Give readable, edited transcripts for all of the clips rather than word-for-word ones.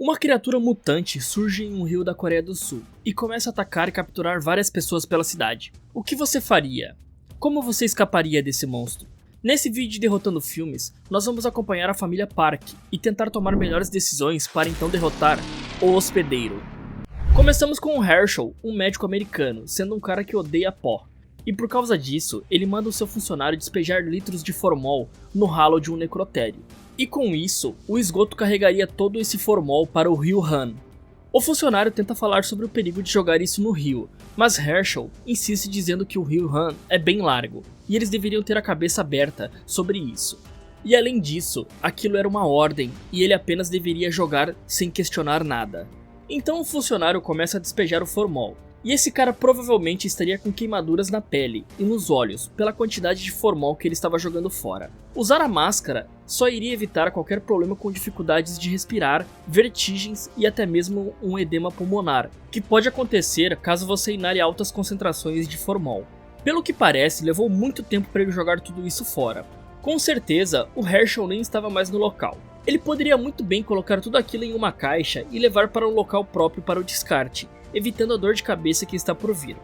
Uma criatura mutante surge em um rio da Coreia do Sul e começa a atacar e capturar várias pessoas pela cidade. O que você faria? Como você escaparia desse monstro? Nesse vídeo de Derrotando Filmes, nós vamos acompanhar a família Park e tentar tomar melhores decisões para então derrotar o hospedeiro. Começamos com o Herschel, um médico americano, sendo um cara que odeia pó. E por causa disso, ele manda o seu funcionário despejar litros de formol no ralo de um necrotério. E com isso, o esgoto carregaria todo esse formol para o rio Han. O funcionário tenta falar sobre o perigo de jogar isso no rio, mas Herschel insiste dizendo que o rio Han é bem largo, e eles deveriam ter a cabeça aberta sobre isso. E além disso, aquilo era uma ordem, e ele apenas deveria jogar sem questionar nada. Então o funcionário começa a despejar o formol, e esse cara provavelmente estaria com queimaduras na pele e nos olhos pela quantidade de formol que ele estava jogando fora. Usar a máscara só iria evitar qualquer problema com dificuldades de respirar, vertigens e até mesmo um edema pulmonar, que pode acontecer caso você inale altas concentrações de formol. Pelo que parece, levou muito tempo para ele jogar tudo isso fora. Com certeza, o Herschel nem estava mais no local. Ele poderia muito bem colocar tudo aquilo em uma caixa e levar para um local próprio para o descarte, evitando a dor de cabeça que está por vir.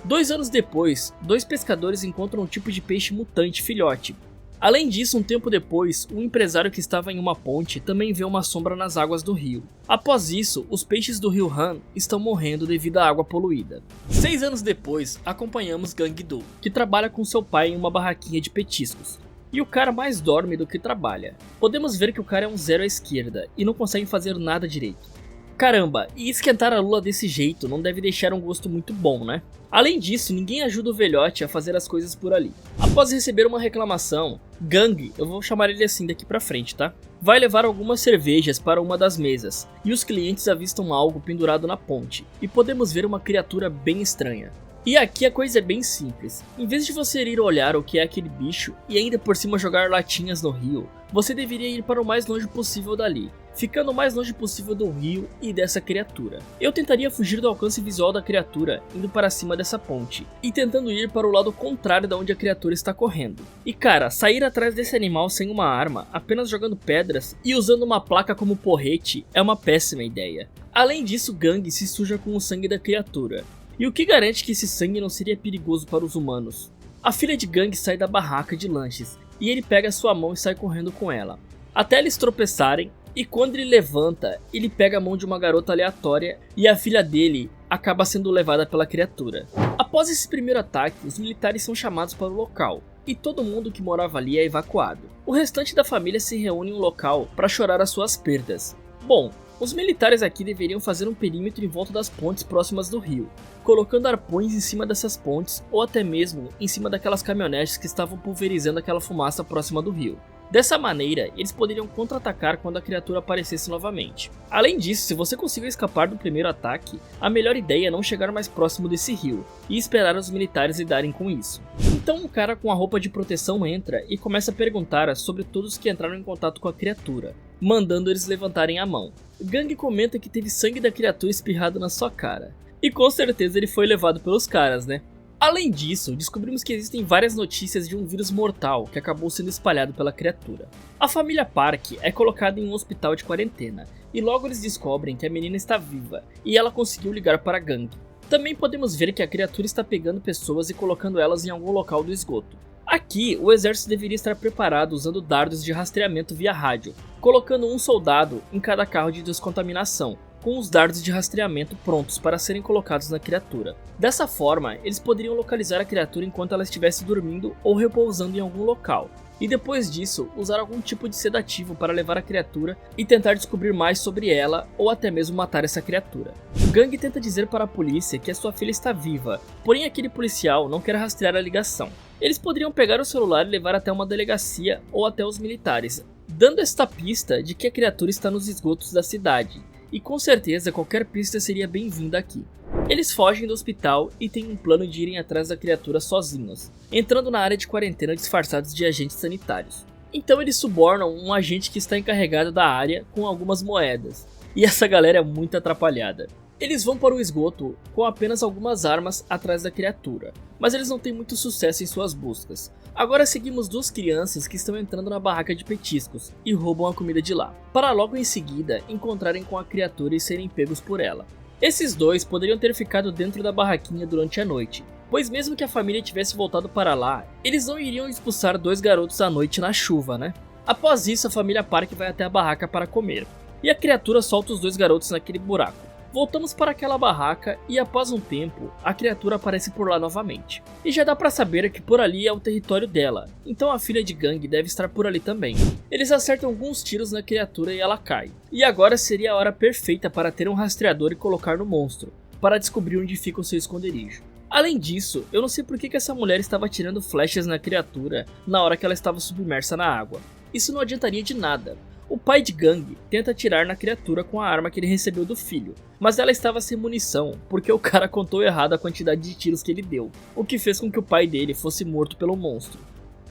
2 anos depois, 2 pescadores encontram um tipo de peixe mutante filhote. Além disso, um tempo depois, um empresário que estava em uma ponte também vê uma sombra nas águas do rio. Após isso, os peixes do rio Han estão morrendo devido à água poluída. 6 anos depois, acompanhamos Gang-do, que trabalha com seu pai em uma barraquinha de petiscos. E o cara mais dorme do que trabalha. Podemos ver que o cara é um zero à esquerda e não consegue fazer nada direito. Caramba, e esquentar a lula desse jeito não deve deixar um gosto muito bom, né? Além disso, ninguém ajuda o velhote a fazer as coisas por ali. Após receber uma reclamação, Gang, eu vou chamar ele assim daqui pra frente, tá? Vai levar algumas cervejas para uma das mesas, e os clientes avistam algo pendurado na ponte, e podemos ver uma criatura bem estranha. E aqui a coisa é bem simples. Em vez de você ir olhar o que é aquele bicho e ainda por cima jogar latinhas no rio, você deveria ir para o mais longe possível dali, ficando o mais longe possível do rio e dessa criatura. Eu tentaria fugir do alcance visual da criatura, indo para cima dessa ponte, e tentando ir para o lado contrário da onde a criatura está correndo. E cara, sair atrás desse animal sem uma arma, apenas jogando pedras e usando uma placa como porrete é uma péssima ideia. Além disso, Gang se suja com o sangue da criatura. E o que garante que esse sangue não seria perigoso para os humanos? A filha de Gang sai da barraca de lanches, e ele pega sua mão e sai correndo com ela, até eles tropeçarem, e quando ele levanta, ele pega a mão de uma garota aleatória e a filha dele acaba sendo levada pela criatura. Após esse primeiro ataque, os militares são chamados para o local, e todo mundo que morava ali é evacuado. O restante da família se reúne em um local para chorar as suas perdas. Bom, os militares aqui deveriam fazer um perímetro em volta das pontes próximas do rio, colocando arpões em cima dessas pontes ou até mesmo em cima daquelas caminhonetes que estavam pulverizando aquela fumaça próxima do rio. Dessa maneira, eles poderiam contra-atacar quando a criatura aparecesse novamente. Além disso, se você conseguiu escapar do primeiro ataque, a melhor ideia é não chegar mais próximo desse rio e esperar os militares lidarem com isso. Então um cara com a roupa de proteção entra e começa a perguntar sobre todos que entraram em contato com a criatura, mandando eles levantarem a mão. Gang comenta que teve sangue da criatura espirrado na sua cara. E com certeza ele foi levado pelos caras, né? Além disso, descobrimos que existem várias notícias de um vírus mortal que acabou sendo espalhado pela criatura. A família Park é colocada em um hospital de quarentena, e logo eles descobrem que a menina está viva, e ela conseguiu ligar para a Gang. Também podemos ver que a criatura está pegando pessoas e colocando elas em algum local do esgoto. Aqui, o exército deveria estar preparado usando dardos de rastreamento via rádio, colocando um soldado em cada carro de descontaminação, com os dardos de rastreamento prontos para serem colocados na criatura. Dessa forma, eles poderiam localizar a criatura enquanto ela estivesse dormindo ou repousando em algum local, e depois disso, usar algum tipo de sedativo para levar a criatura e tentar descobrir mais sobre ela ou até mesmo matar essa criatura. Gang tenta dizer para a polícia que a sua filha está viva, porém aquele policial não quer rastrear a ligação. Eles poderiam pegar o celular e levar até uma delegacia ou até os militares, dando esta pista de que a criatura está nos esgotos da cidade, e com certeza qualquer pista seria bem-vinda aqui. Eles fogem do hospital e têm um plano de irem atrás da criatura sozinhos, entrando na área de quarentena disfarçados de agentes sanitários. Então eles subornam um agente que está encarregado da área com algumas moedas, e essa galera é muito atrapalhada. Eles vão para o esgoto com apenas algumas armas atrás da criatura, mas eles não têm muito sucesso em suas buscas. Agora seguimos duas crianças que estão entrando na barraca de petiscos e roubam a comida de lá, para logo em seguida encontrarem com a criatura e serem pegos por ela. Esses dois poderiam ter ficado dentro da barraquinha durante a noite, pois mesmo que a família tivesse voltado para lá, eles não iriam expulsar dois garotos à noite na chuva, né? Após isso, a família Park vai até a barraca para comer, e a criatura solta os dois garotos naquele buraco. Voltamos para aquela barraca e após um tempo, a criatura aparece por lá novamente. E já dá pra saber que por ali é o território dela, então a filha de Gang deve estar por ali também. Eles acertam alguns tiros na criatura e ela cai. E agora seria a hora perfeita para ter um rastreador e colocar no monstro, para descobrir onde fica o seu esconderijo. Além disso, eu não sei por que essa mulher estava atirando flechas na criatura na hora que ela estava submersa na água. Isso não adiantaria de nada. O pai de Gang tenta atirar na criatura com a arma que ele recebeu do filho, mas ela estava sem munição, porque o cara contou errado a quantidade de tiros que ele deu, o que fez com que o pai dele fosse morto pelo monstro.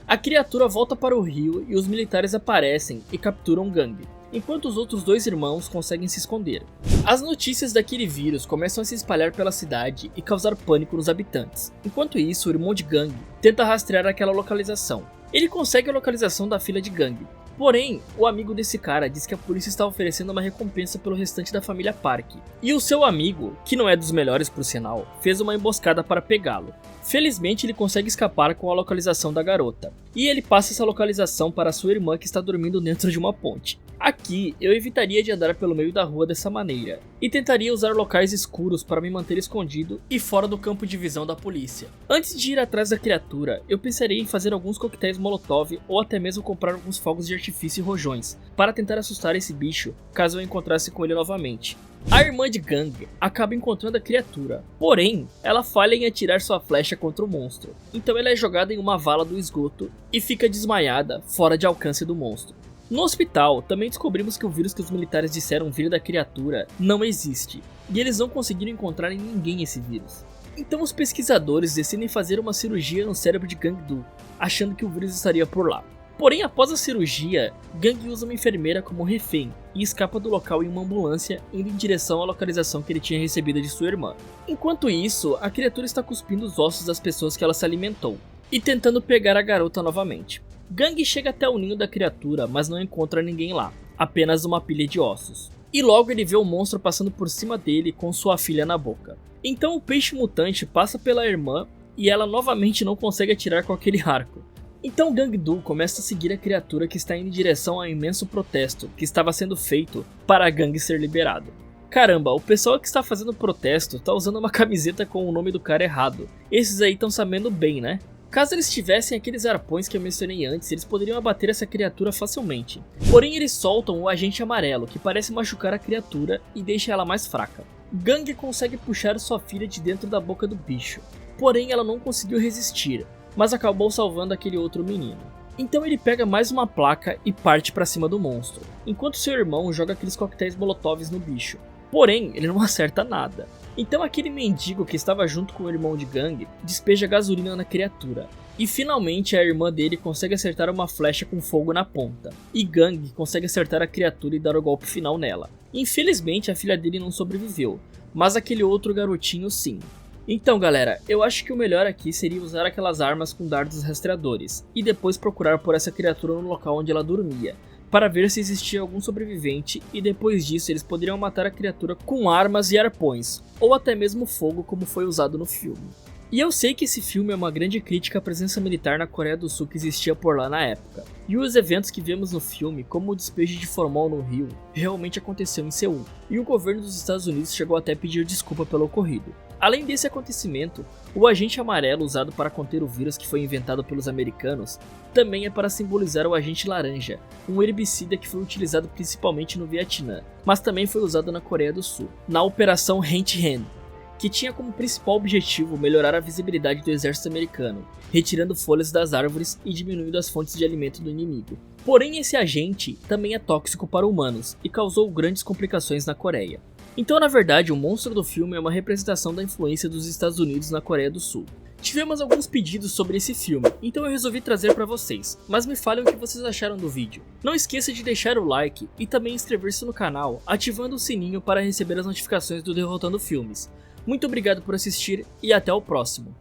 A criatura volta para o rio e os militares aparecem e capturam Gang, enquanto os outros dois irmãos conseguem se esconder. As notícias daquele vírus começam a se espalhar pela cidade e causar pânico nos habitantes. Enquanto isso, o irmão de Gang tenta rastrear aquela localização. Ele consegue a localização da filha de Gang. Porém, o amigo desse cara diz que a polícia está oferecendo uma recompensa pelo restante da família Park. E o seu amigo, que não é dos melhores por sinal, fez uma emboscada para pegá-lo. Felizmente ele consegue escapar com a localização da garota. E ele passa essa localização para sua irmã que está dormindo dentro de uma ponte. Aqui, eu evitaria de andar pelo meio da rua dessa maneira, e tentaria usar locais escuros para me manter escondido e fora do campo de visão da polícia. Antes de ir atrás da criatura, eu pensaria em fazer alguns coquetéis molotov ou até mesmo comprar alguns fogos de artifício e rojões, para tentar assustar esse bicho caso eu encontrasse com ele novamente. A irmã de Gang acaba encontrando a criatura, porém, ela falha em atirar sua flecha contra o monstro, então ela é jogada em uma vala do esgoto e fica desmaiada, fora de alcance do monstro. No hospital, também descobrimos que o vírus que os militares disseram vir da criatura não existe, e eles não conseguiram encontrar em ninguém esse vírus. Então os pesquisadores decidem fazer uma cirurgia no cérebro de Gang-do, achando que o vírus estaria por lá. Porém, após a cirurgia, Gang usa uma enfermeira como refém e escapa do local em uma ambulância, indo em direção à localização que ele tinha recebido de sua irmã. Enquanto isso, a criatura está cuspindo os ossos das pessoas que ela se alimentou, e tentando pegar a garota novamente. Gang chega até o ninho da criatura, mas não encontra ninguém lá, apenas uma pilha de ossos. E logo ele vê o monstro passando por cima dele com sua filha na boca. Então o peixe mutante passa pela irmã e ela novamente não consegue atirar com aquele arco. Então Gang-do começa a seguir a criatura que está indo em direção ao imenso protesto que estava sendo feito para a Gang ser liberado. Caramba, o pessoal que está fazendo protesto está usando uma camiseta com o nome do cara errado. Esses aí estão sabendo bem, né? Caso eles tivessem aqueles arpões que eu mencionei antes, eles poderiam abater essa criatura facilmente. Porém eles soltam o agente amarelo, que parece machucar a criatura e deixa ela mais fraca. Gang consegue puxar sua filha de dentro da boca do bicho, porém ela não conseguiu resistir, mas acabou salvando aquele outro menino. Então ele pega mais uma placa e parte para cima do monstro, enquanto seu irmão joga aqueles coquetéis molotovs no bicho. Porém, ele não acerta nada. Então aquele mendigo que estava junto com o irmão de Gang despeja gasolina na criatura. E finalmente a irmã dele consegue acertar uma flecha com fogo na ponta. E Gang consegue acertar a criatura e dar o golpe final nela. Infelizmente a filha dele não sobreviveu, mas aquele outro garotinho sim. Então galera, eu acho que o melhor aqui seria usar aquelas armas com dardos rastreadores. E depois procurar por essa criatura no local onde ela dormia, para ver se existia algum sobrevivente, e depois disso eles poderiam matar a criatura com armas e arpões, ou até mesmo fogo como foi usado no filme. E eu sei que esse filme é uma grande crítica à presença militar na Coreia do Sul que existia por lá na época, e os eventos que vemos no filme, como o despejo de formol no rio, realmente aconteceu em Seul, e o governo dos Estados Unidos chegou até a pedir desculpa pelo ocorrido. Além desse acontecimento, o agente amarelo usado para conter o vírus que foi inventado pelos americanos também é para simbolizar o agente laranja, um herbicida que foi utilizado principalmente no Vietnã, mas também foi usado na Coreia do Sul, na Operação Hent-Hen, que tinha como principal objetivo melhorar a visibilidade do exército americano, retirando folhas das árvores e diminuindo as fontes de alimento do inimigo. Porém, esse agente também é tóxico para humanos e causou grandes complicações na Coreia. Então, na verdade, o monstro do filme é uma representação da influência dos Estados Unidos na Coreia do Sul. Tivemos alguns pedidos sobre esse filme, então eu resolvi trazer para vocês, mas me falem o que vocês acharam do vídeo. Não esqueça de deixar o like e também inscrever-se no canal, ativando o sininho para receber as notificações do Derrotando Filmes. Muito obrigado por assistir e até o próximo.